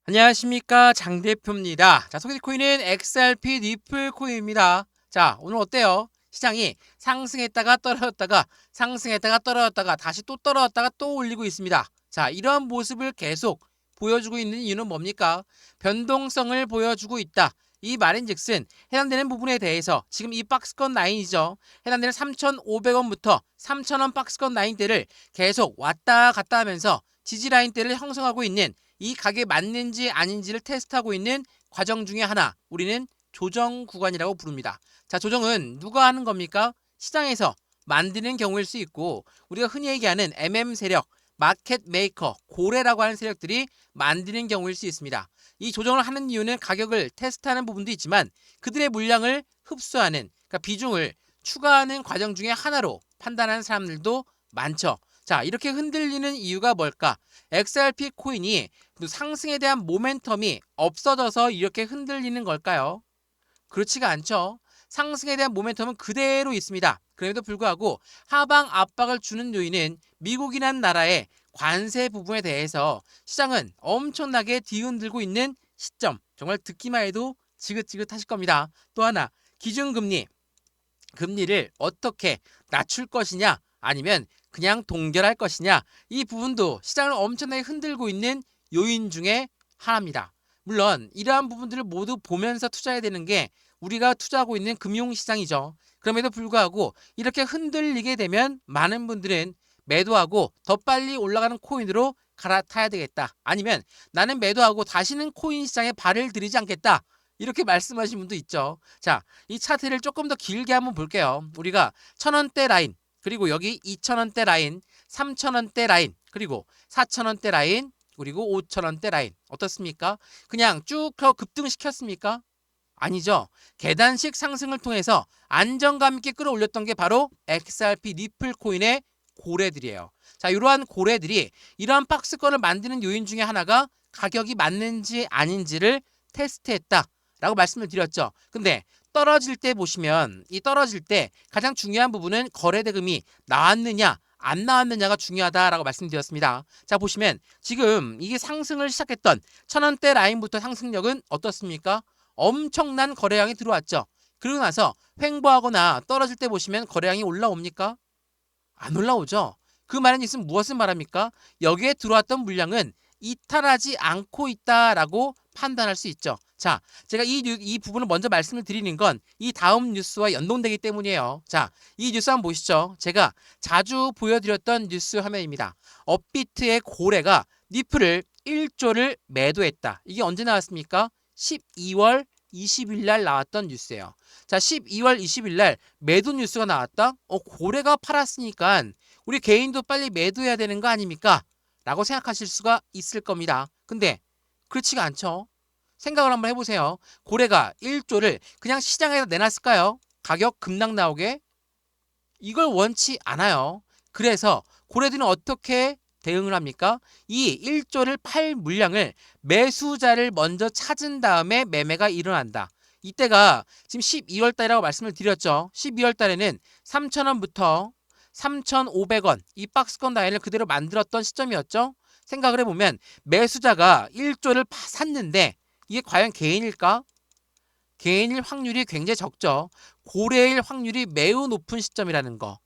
안녕하십니까, 장 대표입니다. 자, 소개팅 코인은 XRP 리플 코인입니다. 자, 오늘 어때요? 시장이 상승했다가 떨어졌다가 상승했다가 떨어졌다가 다시 또 떨어졌다가 또 올리고 있습니다. 자, 이러한 모습을 계속 보여주고 있는 이유는 뭡니까? 변동성을 보여주고 있다. 이 말인즉슨 해당되는 부분에 대해서 지금 이 박스권 라인이죠. 해당되는 3,500원부터 3,000원 박스권 라인대를 계속 왔다 갔다 하면서 지지 라인대를 형성하고 있는 이 가격에 맞는지 아닌지를 테스트하고 있는 과정 중에 하나, 우리는 조정 구간이라고 부릅니다. 자, 조정은 누가 하는 겁니까? 시장에서 만드는 경우일 수 있고, 우리가 흔히 얘기하는 MM 세력, 마켓 메이커, 고래라고 하는 세력들이 만드는 경우일 수 있습니다. 이 조정을 하는 이유는 가격을 테스트하는 부분도 있지만 그들의 물량을 흡수하는, 그러니까 비중을 추가하는 과정 중에 하나로 판단하는 사람들도 많죠. 자, 이렇게 흔들리는 이유가 뭘까? XRP 코인이 상승에 대한 모멘텀이 없어져서 이렇게 흔들리는 걸까요? 그렇지가 않죠. 상승에 대한 모멘텀은 그대로 있습니다. 그럼에도 불구하고 하방 압박을 주는 요인은 미국이란 나라의 관세 부분에 대해서 시장은 엄청나게 뒤흔들고 있는 시점. 정말 듣기만 해도 지긋지긋하실 겁니다. 또 하나, 기준금리. 금리를 어떻게 낮출 것이냐 아니면 그냥 동결할 것이냐, 이 부분도 시장을 엄청나게 흔들고 있는 요인 중에 하나입니다. 물론 이러한 부분들을 모두 보면서 투자해야 되는 게 우리가 투자하고 있는 금융시장이죠. 그럼에도 불구하고 이렇게 흔들리게 되면 많은 분들은 매도하고 더 빨리 올라가는 코인으로 갈아타야 되겠다, 아니면 나는 매도하고 다시는 코인 시장에 발을 들이지 않겠다, 이렇게 말씀하신 분도 있죠. 자, 이 차트를 조금 더 길게 한번 볼게요. 우리가 1,000원대 라인, 그리고 여기 2,000원대 라인, 3,000원대 라인, 그리고 4,000원대 라인, 그리고 5,000원대 라인. 어떻습니까? 그냥 쭉 급등시켰습니까? 아니죠. 계단식 상승을 통해서 안정감 있게 끌어올렸던 게 바로 XRP 리플 코인의 고래들이에요. 자, 이러한 고래들이 이러한 박스권을 만드는 요인 중에 하나가 가격이 맞는지 아닌지를 테스트했다 라고 말씀을 드렸죠. 근데 떨어질 때 보시면, 이 떨어질 때 가장 중요한 부분은 거래대금이 나왔느냐 안 나왔느냐가 중요하다라고 말씀드렸습니다. 자, 보시면 지금 이게 상승을 시작했던 1,000원대 라인부터 상승력은 어떻습니까? 엄청난 거래량이 들어왔죠. 그러고 나서 횡보하거나 떨어질 때 보시면 거래량이 올라옵니까? 안 올라오죠. 그 말은 있으면 무엇을 말합니까? 여기에 들어왔던 물량은 이탈하지 않고 있다라고 판단할 수 있죠. 자, 제가 이 부분을 먼저 말씀을 드리는 건 이 다음 뉴스와 연동되기 때문이에요. 자, 이 뉴스 한번 보시죠. 제가 자주 보여드렸던 뉴스 화면입니다. 업비트의 고래가 니플을 1조를 매도했다. 이게 언제 나왔습니까? 12월 20일 날 나왔던 뉴스예요. 자, 12월 20일 날 매도 뉴스가 나왔다? 고래가 팔았으니까 우리 개인도 빨리 매도해야 되는 거 아닙니까? 라고 생각하실 수가 있을 겁니다. 근데 그렇지가 않죠. 생각을 한번 해보세요. 고래가 1조를 그냥 시장에다 내놨을까요? 가격 급락 나오게? 이걸 원치 않아요. 그래서 고래들은 어떻게 대응을 합니까? 이 1조를 팔 물량을 매수자를 먼저 찾은 다음에 매매가 일어난다. 이때가 지금 12월 달이라고 말씀을 드렸죠. 12월 달에는 3,000원부터 3,500원 이 박스권 라인을 그대로 만들었던 시점이었죠. 생각을 해보면 매수자가 1조를 샀는데 이게 과연 개인일까? 개인일 확률이 굉장히 적죠. 고래일 확률이 매우 높은 시점이라는 거.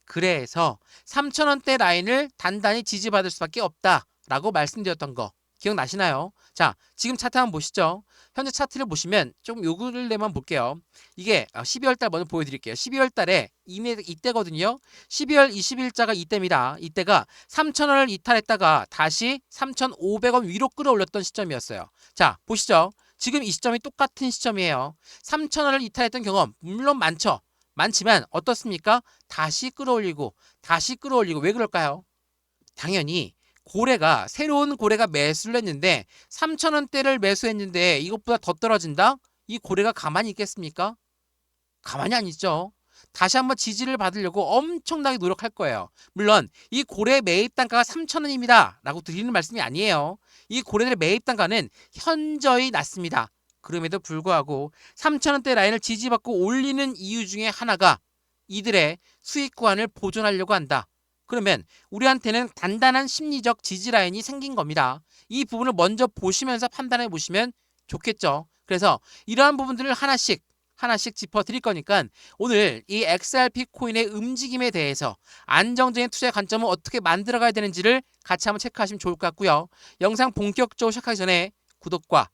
그래서 3,000원대 라인을 단단히 지지받을 수밖에 없다라고 말씀드렸던 거 기억나시나요? 자, 지금 차트 한번 보시죠. 현재 차트를 보시면 조금 요구를만 볼게요. 이게 12월 달 먼저 보여드릴게요. 12월 달에 이때거든요. 12월 20일자가 이때입니다. 이때가 3,000원을 이탈했다가 다시 3,500원 위로 끌어올렸던 시점이었어요. 자, 보시죠. 지금 이 시점이 똑같은 시점이에요. 3,000원을 이탈했던 경험 물론 많죠. 많지만 어떻습니까? 다시 끌어올리고 다시 끌어올리고. 왜 그럴까요? 당연히 고래가 새로운 고래가 매수를 했는데 3,000원대를 매수했는데 이것보다 더 떨어진다? 이 고래가 가만히 있겠습니까? 가만히 안 있죠. 다시 한번 지지를 받으려고 엄청나게 노력할 거예요. 물론 이 고래 매입 단가가 3,000원입니다 라고 드리는 말씀이 아니에요. 이 고래들의 매입 단가는 현저히 낮습니다. 그럼에도 불구하고 3,000원대 라인을 지지받고 올리는 이유 중에 하나가 이들의 수익 구간을 보존하려고 한다. 그러면 우리한테는 단단한 심리적 지지 라인이 생긴 겁니다. 이 부분을 먼저 보시면서 판단해 보시면 좋겠죠. 그래서 이러한 부분들을 하나씩 짚어 드릴 거니까 오늘 이 XRP 코인의 움직임에 대해서 안정적인 투자의 관점을 어떻게 만들어 가야 되는지를 같이 한번 체크하시면 좋을 것 같고요. 영상 본격적으로 시작하기 전에 구독과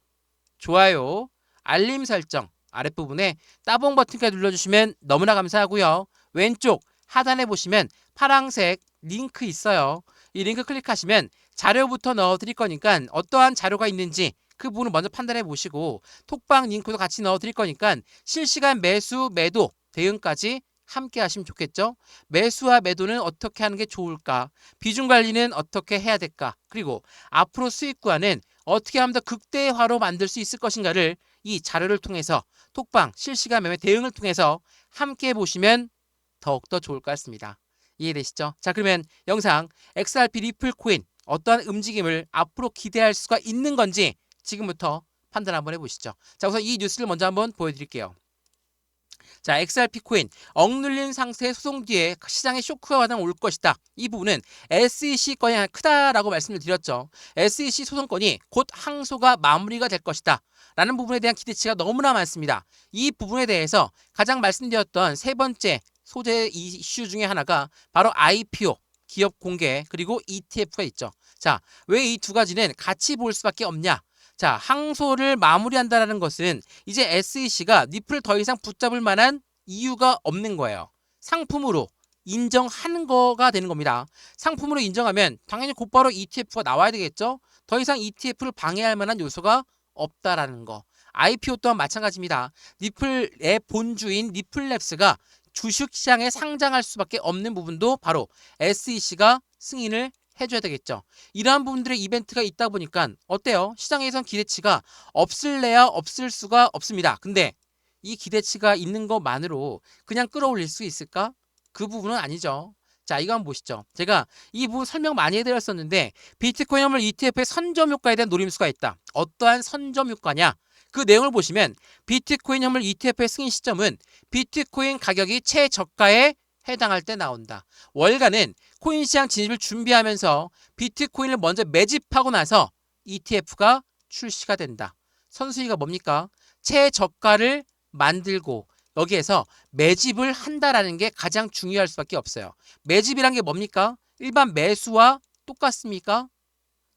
좋아요, 알림 설정 아랫부분에 따봉 버튼까지 눌러주시면 너무나 감사하고요. 왼쪽 하단에 보시면 파란색 링크 있어요. 이 링크 클릭하시면 자료부터 넣어드릴 거니까 어떠한 자료가 있는지 그 부분을 먼저 판단해 보시고 톡방 링크도 같이 넣어드릴 거니까 실시간 매수, 매도, 대응까지 함께 하시면 좋겠죠. 매수와 매도는 어떻게 하는 게 좋을까? 비중 관리는 어떻게 해야 될까? 그리고 앞으로 수익 구간은 어떻게 하면 더 극대화로 만들 수 있을 것인가를 이 자료를 통해서 톡방 실시간 매매 대응을 통해서 함께 보시면 더욱더 좋을 것 같습니다. 이해되시죠? 자, 그러면 영상 XRP 리플 코인 어떠한 움직임을 앞으로 기대할 수가 있는 건지 지금부터 판단 한번 해보시죠. 자, 우선 이 뉴스를 먼저 한번 보여드릴게요. 자, XRP 코인 억눌린 상태 소송 뒤에 시장에 쇼크가 올 것이다. 이 부분은 SEC 건이 크다라고 말씀을 드렸죠. SEC 소송건이 곧 항소가 마무리가 될 것이다. 라는 부분에 대한 기대치가 너무나 많습니다. 이 부분에 대해서 가장 말씀드렸던 세 번째 소재 이슈 중에 하나가 바로 IPO, 기업 공개, 그리고 ETF가 있죠. 자, 왜 이 두 가지는 같이 볼 수밖에 없냐? 자, 항소를 마무리한다는 것은 이제 SEC가 니플을 더 이상 붙잡을 만한 이유가 없는 거예요. 상품으로 인정하는 거가 되는 겁니다. 상품으로 인정하면 당연히 곧바로 ETF가 나와야 되겠죠. 더 이상 ETF를 방해할 만한 요소가 없다라는 거. IPO 또한 마찬가지입니다. 니플의 본주인 니플랩스가 주식시장에 상장할 수밖에 없는 부분도 바로 SEC가 승인을 해줘야 되겠죠. 이러한 부분들의 이벤트가 있다 보니까 어때요? 시장에선 기대치가 없을래야 없을 수가 없습니다. 근데 이 기대치가 있는 것만으로 그냥 끌어올릴 수 있을까? 그 부분은 아니죠. 자, 이거 한번 보시죠. 제가 이 부분 설명 많이 해드렸었는데 비트코인 화물 ETF의 선점 효과에 대한 노림수가 있다. 어떠한 선점 효과냐? 그 내용을 보시면 비트코인 화물 ETF의 승인 시점은 비트코인 가격이 최저가에 해당할 때 나온다. 월가는 코인 시장 진입을 준비하면서 비트코인을 먼저 매집하고 나서 ETF가 출시가 된다. 선수위가 뭡니까? 최저가를 만들고 여기에서 매집을 한다라는 게 가장 중요할 수밖에 없어요. 매집이란 게 뭡니까? 일반 매수와 똑같습니까?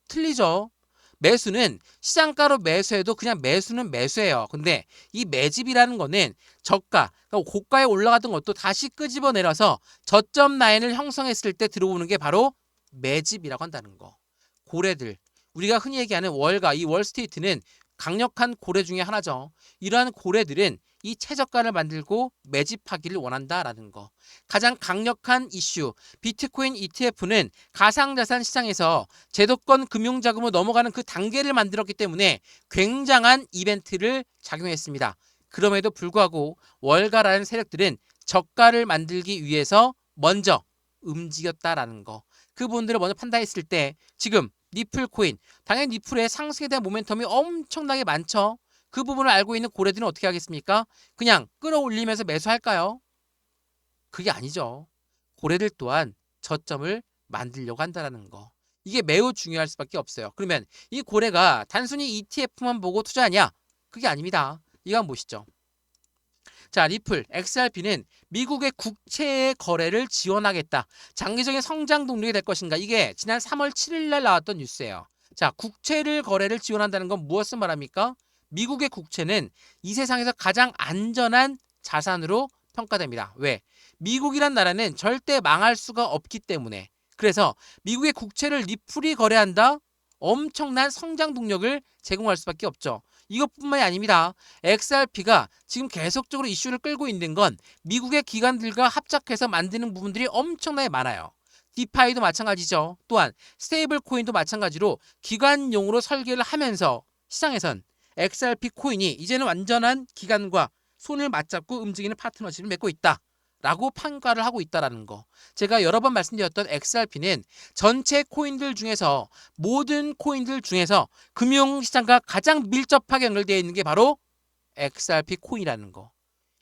틀리죠. 매수는 시장가로 매수해도 그냥 매수는 매수예요. 근데 이 매집이라는 거는 저가, 그러니까 고가에 올라가던 것도 다시 끄집어내려서 저점 라인을 형성했을 때 들어오는 게 바로 매집이라고 한다는 거. 고래들, 우리가 흔히 얘기하는 월가, 이 월스트리트는 강력한 고래 중에 하나죠. 이러한 고래들은 이 최저가를 만들고 매집하기를 원한다라는 거. 가장 강력한 이슈, 비트코인 ETF는 가상자산 시장에서 제도권 금융자금으로 넘어가는 그 단계를 만들었기 때문에 굉장한 이벤트를 작용했습니다. 그럼에도 불구하고 월가라는 세력들은 저가를 만들기 위해서 먼저 움직였다라는 거. 그 부분들을 먼저 판단했을 때 지금 니플 코인, 당연히 니플의 상승에 대한 모멘텀이 엄청나게 많죠. 그 부분을 알고 있는 고래들은 어떻게 하겠습니까? 그냥 끌어올리면서 매수할까요? 그게 아니죠. 고래들 또한 저점을 만들려고 한다는 거. 이게 매우 중요할 수밖에 없어요. 그러면 이 고래가 단순히 ETF만 보고 투자하냐? 그게 아닙니다. 이거 한번 보시죠. 자, 리플, XRP는 미국의 국채의 거래를 지원하겠다. 장기적인 성장 동력이 될 것인가? 이게 지난 3월 7일 날 나왔던 뉴스예요. 자, 국채를 거래를 지원한다는 건 무엇을 말합니까? 미국의 국채는 이 세상에서 가장 안전한 자산으로 평가됩니다. 왜? 미국이란 나라는 절대 망할 수가 없기 때문에. 그래서 미국의 국채를 리플이 거래한다? 엄청난 성장 동력을 제공할 수밖에 없죠. 이것뿐만이 아닙니다. XRP가 지금 계속적으로 이슈를 끌고 있는 건 미국의 기관들과 합작해서 만드는 부분들이 엄청나게 많아요. 디파이도 마찬가지죠. 또한 스테이블 코인도 마찬가지로 기관용으로 설계를 하면서 시장에선 XRP 코인이 이제는 완전한 기관과 손을 맞잡고 움직이는 파트너십을 맺고 있다. 라고 평가를 하고 있다는 거. 제가 여러 번 말씀드렸던 XRP는 전체 코인들 중에서 모든 코인들 중에서 금융시장과 가장 밀접하게 연결되어 있는 게 바로 XRP 코인이라는 거.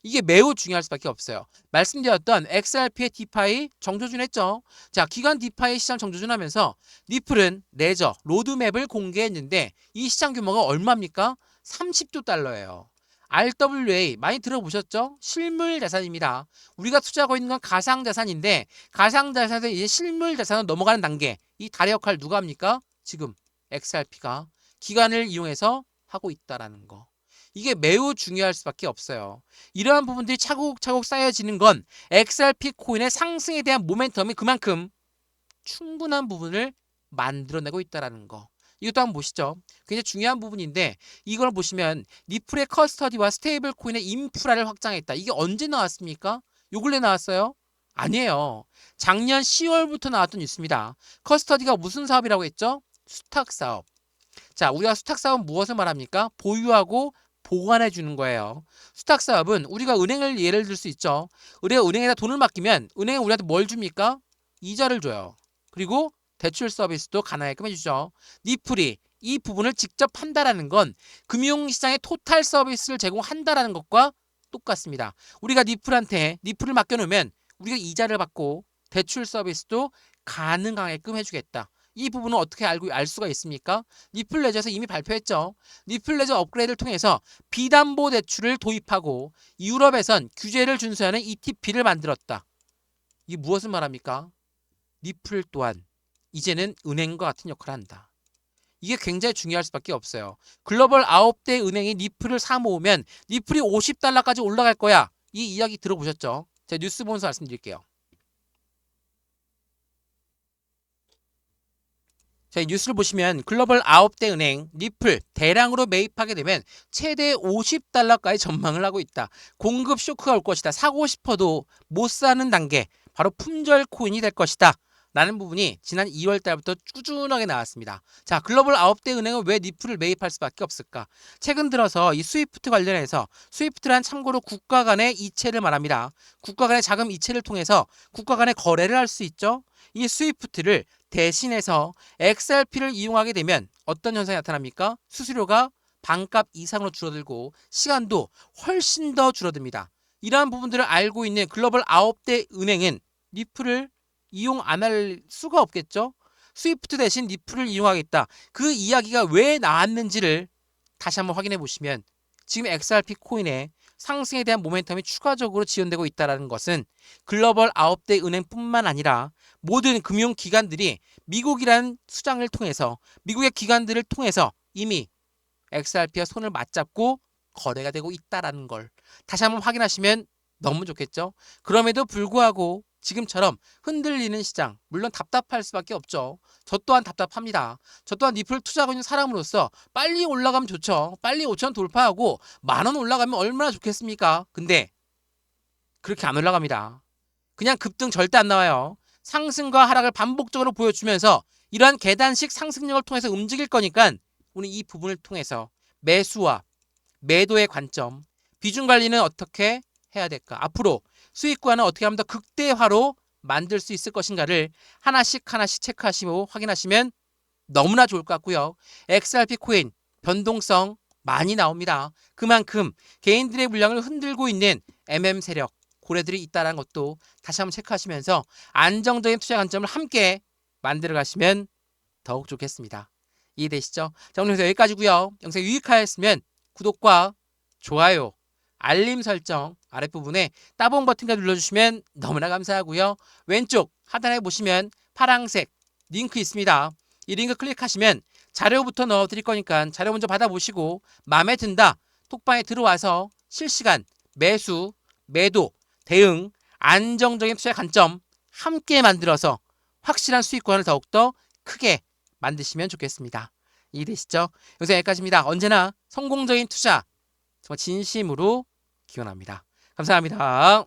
이게 매우 중요할 수밖에 없어요. 말씀드렸던 XRP의 디파이 정조준했죠. 자, 기관 디파이 시장 정조준하면서 니플은 레저 로드맵을 공개했는데 이 시장 규모가 얼마입니까? 30조 달러예요. RWA 많이 들어보셨죠? 실물 자산입니다. 우리가 투자하고 있는 건 가상 자산인데 가상 자산에서 이제 실물 자산으로 넘어가는 단계. 이 달의 역할 누가 합니까? 지금 XRP가 기관을 이용해서 하고 있다라는 거. 이게 매우 중요할 수밖에 없어요. 이러한 부분들이 차곡차곡 쌓여지는 건 XRP 코인의 상승에 대한 모멘텀이 그만큼 충분한 부분을 만들어내고 있다는 거. 이것도 한번 보시죠. 굉장히 중요한 부분인데 이걸 보시면 리플의 커스터디와 스테이블 코인의 인프라를 확장했다. 이게 언제 나왔습니까? 요 근래 나왔어요? 아니에요. 작년 10월부터 나왔던 뉴스입니다. 커스터디가 무슨 사업이라고 했죠? 수탁 사업. 자, 우리가 수탁 사업은 무엇을 말합니까? 보유하고 보관해 주는 거예요. 수탁 사업은 우리가 은행을 예를 들 수 있죠. 우리가 은행에다 돈을 맡기면 은행이 우리한테 뭘 줍니까? 이자를 줘요. 그리고 대출 서비스도 가능하게끔 해주죠. 니플이 이 부분을 직접 한다라는 건 금융시장의 토탈 서비스를 제공한다라는 것과 똑같습니다. 우리가 니플한테 니플을 맡겨놓으면 우리가 이자를 받고 대출 서비스도 가능하게끔 해주겠다. 이 부분은 어떻게 알 수가 있습니까? 니플레저에서 이미 발표했죠. 니플레저 업그레이드를 통해서 비담보 대출을 도입하고 유럽에선 규제를 준수하는 ETP를 만들었다. 이게 무엇을 말합니까? 니플 또한 이제는 은행과 같은 역할을 한다. 이게 굉장히 중요할 수밖에 없어요. 글로벌 9대 은행이 니플을 사 모으면 니플이 50달러까지 올라갈 거야. 이 이야기 들어보셨죠? 제가 뉴스 보면서 말씀드릴게요. 자, 이 뉴스를 보시면 글로벌 9대 은행 니플 대량으로 매입하게 되면 최대 50달러까지 전망을 하고 있다. 공급 쇼크가 올 것이다. 사고 싶어도 못 사는 단계. 바로 품절 코인이 될 것이다. 라는 부분이 지난 2월 달부터 꾸준하게 나왔습니다. 자, 글로벌 9대 은행은 왜 니플을 매입할 수밖에 없을까? 최근 들어서 이 스위프트 관련해서 스위프트란 참고로 국가 간의 이체를 말합니다. 국가 간의 자금 이체를 통해서 국가 간의 거래를 할 수 있죠. 이 스위프트를 대신해서 XRP를 이용하게 되면 어떤 현상이 나타납니까? 수수료가 반값 이상으로 줄어들고 시간도 훨씬 더 줄어듭니다. 이러한 부분들을 알고 있는 글로벌 9대 은행은 니플을 이용 안 할 수가 없겠죠. 스위프트 대신 니플을 이용하겠다. 그 이야기가 왜 나왔는지를 다시 한번 확인해 보시면 지금 XRP 코인의 상승에 대한 모멘텀이 추가적으로 지연되고 있다는 것은 글로벌 9대 은행뿐만 아니라 모든 금융기관들이 미국이라는 수장을 통해서 미국의 기관들을 통해서 이미 XRP와 손을 맞잡고 거래가 되고 있다는 걸 다시 한번 확인하시면 너무 좋겠죠. 그럼에도 불구하고 지금처럼 흔들리는 시장, 물론 답답할 수밖에 없죠. 저 또한 답답합니다. 저 또한 니플 투자하고 있는 사람으로서 빨리 올라가면 좋죠. 빨리 5,000원 돌파하고 10,000원 올라가면 얼마나 좋겠습니까? 근데 그렇게 안 올라갑니다. 그냥 급등 절대 안 나와요. 상승과 하락을 반복적으로 보여주면서 이러한 계단식 상승력을 통해서 움직일 거니까 우리 이 부분을 통해서 매수와 매도의 관점, 비중 관리는 어떻게 해야 될까? 앞으로 수익과는 어떻게 하면 더 극대화로 만들 수 있을 것인가를 하나씩 체크하시고 확인하시면 너무나 좋을 것 같고요. XRP 코인 변동성 많이 나옵니다. 그만큼 개인들의 물량을 흔들고 있는 MM 세력, 고래들이 있다는 것도 다시 한번 체크하시면서 안정적인 투자 관점을 함께 만들어 가시면 더욱 좋겠습니다. 이해되시죠? 자, 오늘 영상 여기까지고요. 영상 유익하였으면 구독과 좋아요, 알림 설정 아랫부분에 따봉 버튼까지 눌러주시면 너무나 감사하고요. 왼쪽 하단에 보시면 파란색 링크 있습니다. 이 링크 클릭하시면 자료부터 넣어드릴 거니까 자료 먼저 받아보시고 마음에 든다 톡방에 들어와서 실시간 매수, 매도, 대응, 안정적인 투자 관점 함께 만들어서 확실한 수익권을 더욱더 크게 만드시면 좋겠습니다. 이해되시죠? 영상 여기까지입니다. 언제나 성공적인 투자 정말 진심으로 기원합니다. 감사합니다.